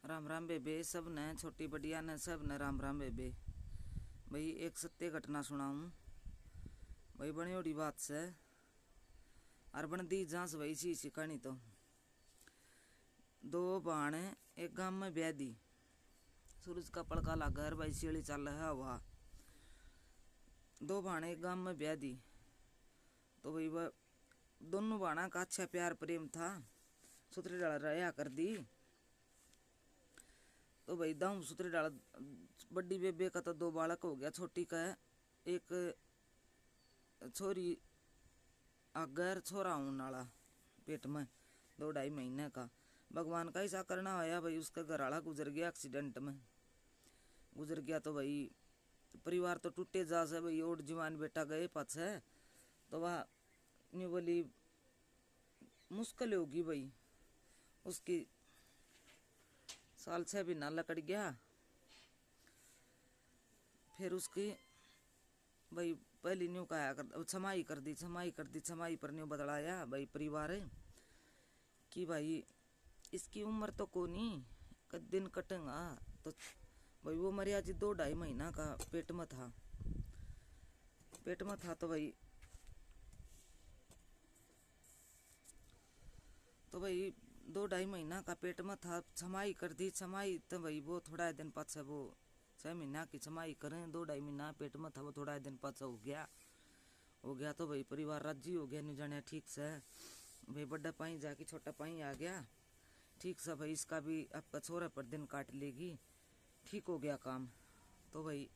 राम राम बेबे सब ने, छोटी बढ़िया ने सब ने राम राम बेबे। भाई एक सत्य घटना सुनाऊं भाई, बड़ी बड़ी बात से और बन दी जहाँ से वही चीज कहानी। तो दो बाण एक गांव में ब्याह दी, सूरज का पड़का लगा है भाई, सीढ़ी चल है हवा। दो बाण एक गांव में ब्याह दी, तो भाई वह दोनों बाणा का अच्छा प्यार प्रेम था, सूत्री डाल रहा कर दी। तो भाई दाऊ सूत्री डाल बड़ी बेबे का तो दो बालक हो गया, छोटी का एक छोरी अगर छोरा होने वाला पेट में 2-2.5 महीने का। भगवान का ऐसा करना होया भाई, उसका घर वाला गुजर गया, एक्सीडेंट में गुजर गया। तो भाई परिवार तो टूटे जा से भाई, और जवान बेटा गए पाछे, तो वह न्यू बोली मुश्किल होगी भाई। उसकी साल 6 महीना लकड़ गया, फिर उसकी भाई पहली न्यू कहा कर छमाई कर दी, छमाई पर न्यू बदलाया भाई परिवार है कि भाई इसकी उम्र तो कोनी कद दिन कटेगा। तो भाई वो मरिया जी 2-2.5 महीना का पेट में था। तो भाई 2-2.5 महीना का पेट में था, छमाई कर दी। छमाई तो भाई वो थोड़ा दिन पाछे वो 6 महीना की छमाई करें, 2-2.5 महीना पेट में था, वो थोड़ा दिन पाछे हो गया। तो भाई परिवार राजी हो गया, नहीं जाने ठीक से भाई बड़ा पाई जाके छोटा पाई आ गया, ठीक से भाई इसका भी आपका छोरा पर दिन काट लेगी, ठीक हो गया काम। तो भाई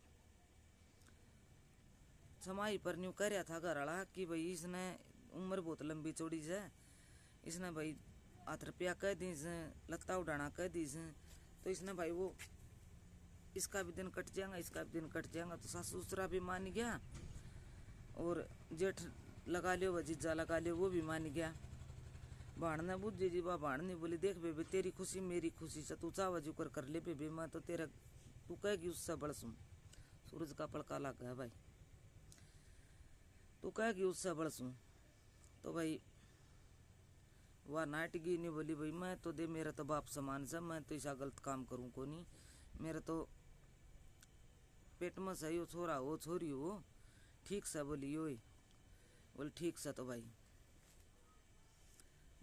छमाई पर न्यू कह रहा था घर वाला कि भाई इसने उम्र बहुत लंबी चौड़ी से, इसने भाई हाथ रुपया कह दी से, लत्ता उड़ाना कह दी से, तो इसने भाई वो इसका भी दिन कट जाएगा, इसका भी दिन कट जाएगा। तो सासू ससुरा भी मान गया, और जेठ लगा लियो, वजीजा लगा लियो, वो भी मान गया। भाण ने बुझ जी बा, भाण ने बोली देख बेबे तेरी खुशी मेरी खुशी से, तू चावा जुकर कर ले बेबे, मैं तो तेरा तू कहेगी उससे बड़सूं। सूरज का पड़का लगा है भाई, तू कहेगी उससे बड़सूं। तो भाई वह नाटगी नहीं बोली भाई मैं तो दे, मेरा तो बाप समान से, मैं तो ऐसा गलत काम करूं को नहीं, मेरा तो पेट में सही हो छोरा हो छोरी हो, ठीक से बोली यो बोले ठीक से। तो भाई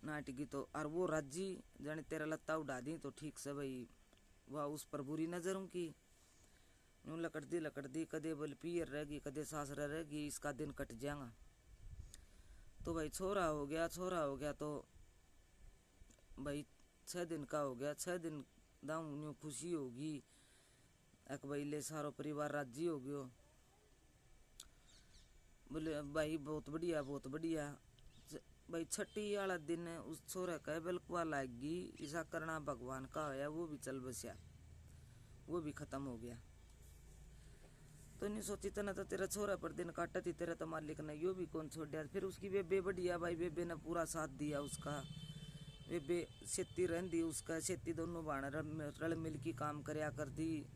नाटगी तो और वो राजी जाने तेरा लत्ता उड़ा दी, तो ठीक से भाई वह उस पर बुरी नजरों की यूं लकड़ दी कदे बोले पियर रहेगी, कदे सास रहेगी, इसका दिन कट जाएगा। तो भाई छोरा हो गया तो भाई 6 दिन का हो गया, 6 दिन दाऊ न्यू खुशी होगी, एक भाई ले सारो परिवार राजी हो गयो, बोले भाई बहुत बढ़िया। भाई छठी वाला दिन उस छोरा का बिल्कुआ लागी, ऐसा करना भगवान का होया, वो भी चल बसिया, वो भी खत्म हो गया। तो नहीं सोची तना तो तेरा छोरा पर दिन काटा थी, तेरा तो मालिक ने यो भी कौन छोड़ दिया। फिर उसकी बेबे बढ़िया भाई, बेबे ने पूरा साथ दिया उसका, बेबे खेती रहती उसका, खेती दोनों बाण रल मिल की काम करया कर दी,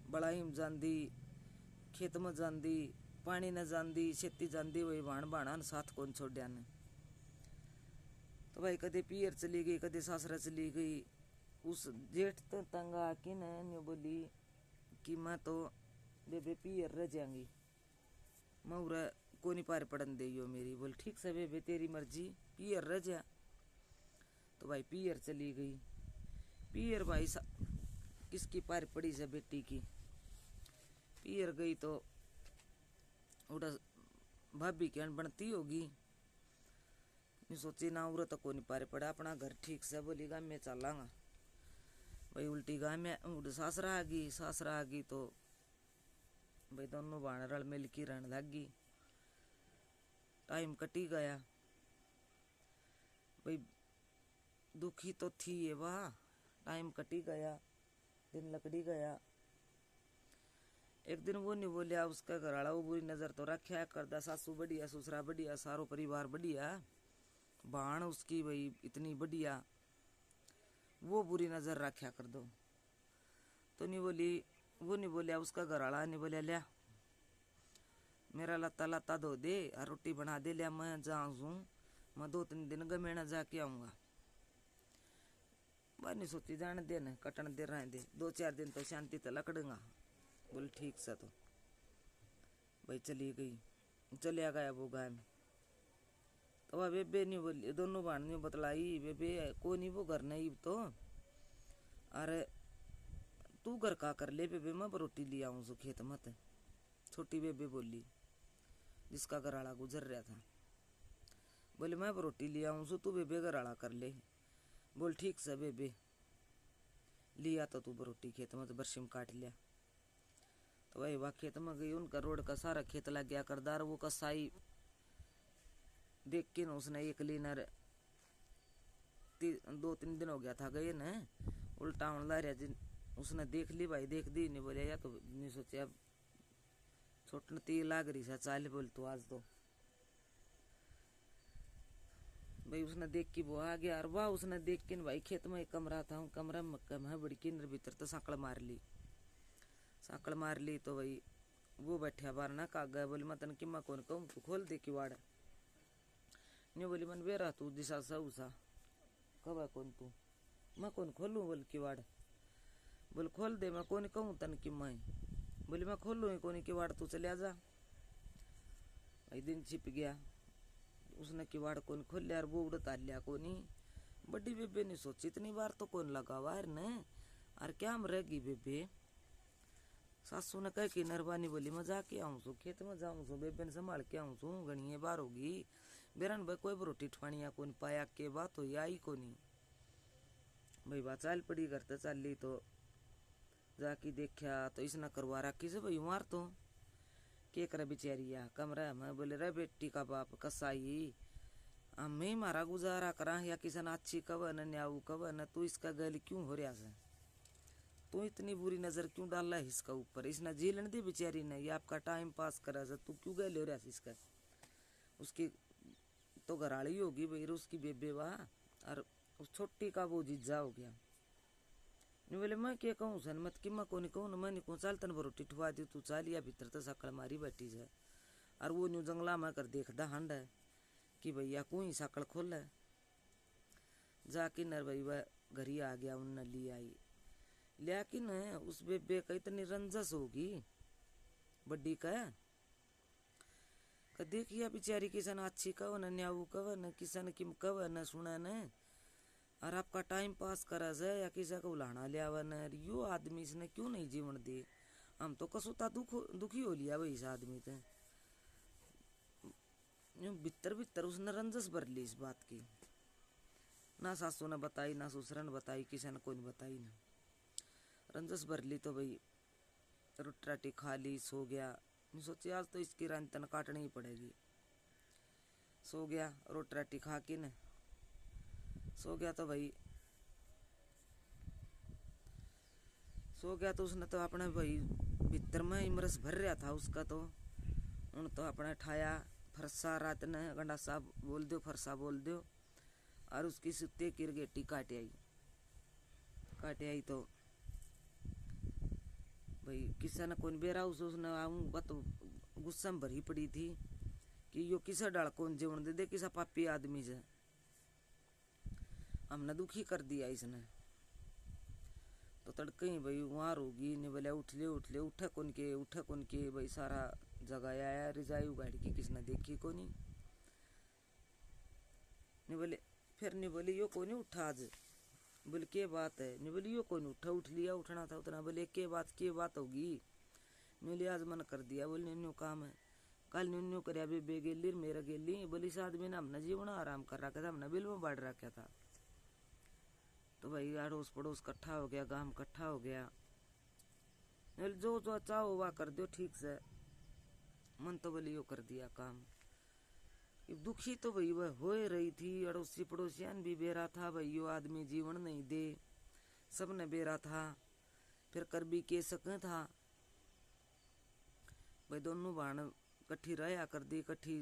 बड़ाई में जाती, खेत में जाती, पानी न जाती, खेती जाती, वही बाण बाणा साथ कौन छोड़िया ने। तो भाई कदे पियर चली गई, कदे सासरा चली गई। उस जेठ तो तंग आके ने बोली कि मैं तो बेबे पियर रह जाएंगी, मैं उरा को नहीं पार पड़न दे यो मेरी। बोल ठीक से बेबे तेरी मर्जी, पियर रह जा। तो भाई पियर चली गई, पियर भाई किसकी पार पड़ी से बेटी की, पियर गई तो उड़ा भाभी की बनती होगी, सोची ना उरा तो कोई नहीं पार पड़ा, अपना घर ठीक से बोली गा मैं चलांगा। भाई उल्टी गा में सासरा आ गई तो भाई दोनों बाण रल मिल की रहने लगी, टाइम कटी गया। भाई दुखी तो थी ये वाह, टाइम कटी गया, दिन लकड़ी गया। एक दिन वो नहीं बोलिया, उसका घर वाला वो बुरी नजर तो रखा करदा, सासू बढ़िया, ससुरा बढ़िया, सारो परिवार बढ़िया, बाण उसकी भाई इतनी बढ़िया, वो बुरी नजर रखा कर दो। तो नहीं बोली, वो नहीं बोलिया, उसका घर वाला नहीं बोलिया लिया मेरा लत्ता धो दे और रोटी बना दे, लिया मैं जाऊँ, मैं 2-3 दिन गमेना जाके आऊंगा। बार नहीं सोची जाने दे न कटन दे रहे दे 2-4 दिन तो शांति तो लकड़ूंगा। बोले ठीक सा तो भाई चली गई, चलिया गया वो गाय में। तो वह बेबे नहीं बोली, दोनों बहन ने बतलाई बेबे को नहीं वो घर नहीं तो अरे तू घर का कर ले बेबे, मैं रोटी ले आऊँ सो खेत मत। छोटी बेबे बोली जिसका घराड़ा गुजर रहा था, बोले मैं रोटी ले आऊँ सो तू बेबे घराड़ा कर ले। बोल ठीक से बेबे लिया तो तू रोटी खेत में तो बरसी में काट लिया। तो वही वह खेत में गई, उनका रोड का सारा खेत लग गया करदार। वो कसाई देख के ना उसने एक लीनर 2-3 दिन हो गया था गए न उल्टा ला रहा। उसने देख ली भाई, देख दी नहीं बोले या तो नहीं सोचे अब छोटन ती लाग रही सा चाल बोल तो आज तो भाई उसने देख के वो आ गया। और वाह उसने देख के भाई खेत में एक कमरा था, कमरा में बड़ी के भीतर तो सांकड़ मार ली। सांकड़ मार ली तो भाई वो बैठा बार ना का गया। बोली मैं तन कि मैं कौन कहूँ तू खोल दे किवाड़। नहीं बोली मन बेरा तू दिशा सा उसा कब कौन तू, मैं कौन खोलूँ बोल किवाड़। बोल खोल दे मैं कौन कहूँ तन कि मैं। बोली मैं खोलूँ कौन किवाड़ तू चले जा। भाई दिन छिप गया, उसने किवाड़ कौन खोल लिया और वो उड़ता लिया कोनी। बड़ी बेबे ने सोची इतनी बार तो कौन लगा वार ने और क्या हम रहेगी बेबे। सासू ने कह कि नरबानी बोली मैं जाके आऊँ सो खेत में जाऊँ सो बेबे ने संभाल के आऊँ सो घनी बार होगी बेरन भाई कोई रोटी ठवानिया कौन पाया के बात हो आई कोनी। भाई बात चाल पड़ी करते चाल ली तो जाके देखा तो इसने करवा रखी से भाई मार तो के करे बेचारिया कमरा में। बोले रे बेटी का बाप कसाई हमें मारा गुजारा करा या किसान अच्छी कवन न्याऊ कवन, तू इसका गल क्यों हो रहा है, तू इतनी बुरी नजर क्यों डाल है इसका ऊपर। इसने झेलन दी बेचारी ने, ये आपका टाइम पास करा से तू क्यों गल हो रहा है इसका। उसकी तो घराड़ी होगी भाई उसकी बेबे वाह और उस छोटी का वो जीजा हो गया। नहीं बोले मैं क्या कहूँ सन मत कि मैं कौन कहूँ मैं नहीं कहूँ चाल तन रोटी ठुआ दी तू चालिया भीतर तो सकल मारी बैठी है। और वो न्यू जंगला में कर देखदा हंड है कि भैया कोई सकल खोल है। जाके नर भाई वह घरी आ गया उन ली आई। लेकिन उस बेबे का इतनी रंजस होगी बड्डी का देखिया बेचारी किसान अच्छी कवन न्याऊ कवन किसान किम कवन सुना न और आपका टाइम पास करा जाए या किसी को उलाना लिया वन। यो आदमी इसने क्यों नहीं जीवन दे, हम तो कसुता दुखी हो लिया भाई इस आदमी ते। भीतर भीतर उसने रंजस भर ली इस बात की, ना सासू ने बताई ना ससुर ने बताई किसी ने कोई बताई ना। रंजस भर ली तो भाई रोटी राटी खा ली सो गया। सोची आज तो इसकी रांतन काटनी ही पड़ेगी। सो गया रोटी राटी खा के न सो गया। तो भाई सो गया तो उसने तो अपने भाई भीतर में इमरस भर रहा था उसका तो उन तो अपने ठाया फरसा रात ने गंडा साहब बोल दो फरसा बोल दो और उसकी सुते किरगेटी काटे आई तो भाई किसा ने कौन बेरा उसने आऊँ तो गुस्सा में भरी पड़ी थी कि यो किसा डाल कौन जीवन दे किसा पापी आदमी से हमने दुखी कर दिया इसने। तो तड़के ही भाई वहां रोगी ने बोले उठ ले उठा कौन के भाई सारा जगह आया रिजाई उगाड़ की किसने देखी को नहीं बोले फिर नहीं बोले यो कौन उठा आज। बोले के बात है, नहीं बोली यो कौन उठा उठ लिया उठना था उतना। बोले के बात होगी। बोले आज मन कर दिया। बोले न्यू काम है कल न्यू कर बेबे गेली मेरा गेली। बोली इस आदमी ने हमने जीवन आराम कर रखा था, हमने बिल में बाढ़ रखा था। तो भाई अड़ोस पड़ोस कट्ठा हो गया, गांव कट्ठा हो गया। जो जो चाहो वह कर दो ठीक से। मन तो बोली यो कर दिया काम। दुखी तो भाई वह हो रही थी, अड़ोसी पड़ोसियान भी बेरा था भाई यो आदमी जीवन नहीं दे, सबने बेरा था। फिर कर भी के सके था भाई दोनों बाण कट्ठी रहा कर दी कट्ठी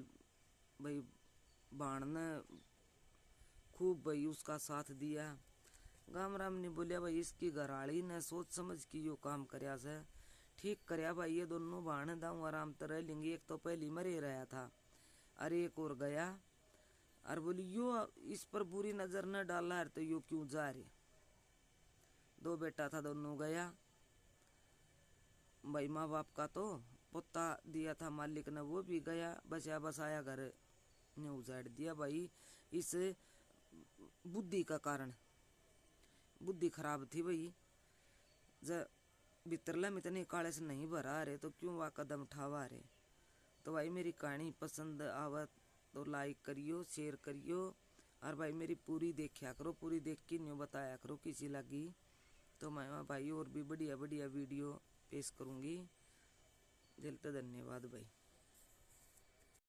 भाई बाण ने खूब भाई उसका साथ दिया। गाम राम ने बोलिया भाई इसकी घराड़ी ने सोच समझ की यो काम करया से ठीक करया भाई। ये दोनों बाण दाऊ आराम तरह लेंगे। एक तो पहली मरे रहा था और एक और गया और बोली यो इस पर बुरी नजर न डाला है तो यो क्यों जा रहे। दो बेटा था, दोनों गया भाई। माँ बाप का तो पोता दिया था मालिक ने, वो भी गया। बचा बसाया घर ने उजाड़ दिया भाई। इस बुद्धि का कारण, बुद्धि खराब थी भाई। जब बितरला में इतने काले से नहीं भरा रहे तो क्यों वह कदम उठावा रहे। तो भाई मेरी कहानी पसंद आवत तो लाइक करियो, शेयर करियो, और भाई मेरी पूरी देखा करो, पूरी देख के न्यू बताया करो किसी लगी तो मैं भाई और भी बढ़िया बढ़िया वीडियो पेश करूँगी। दिल तो धन्यवाद भाई।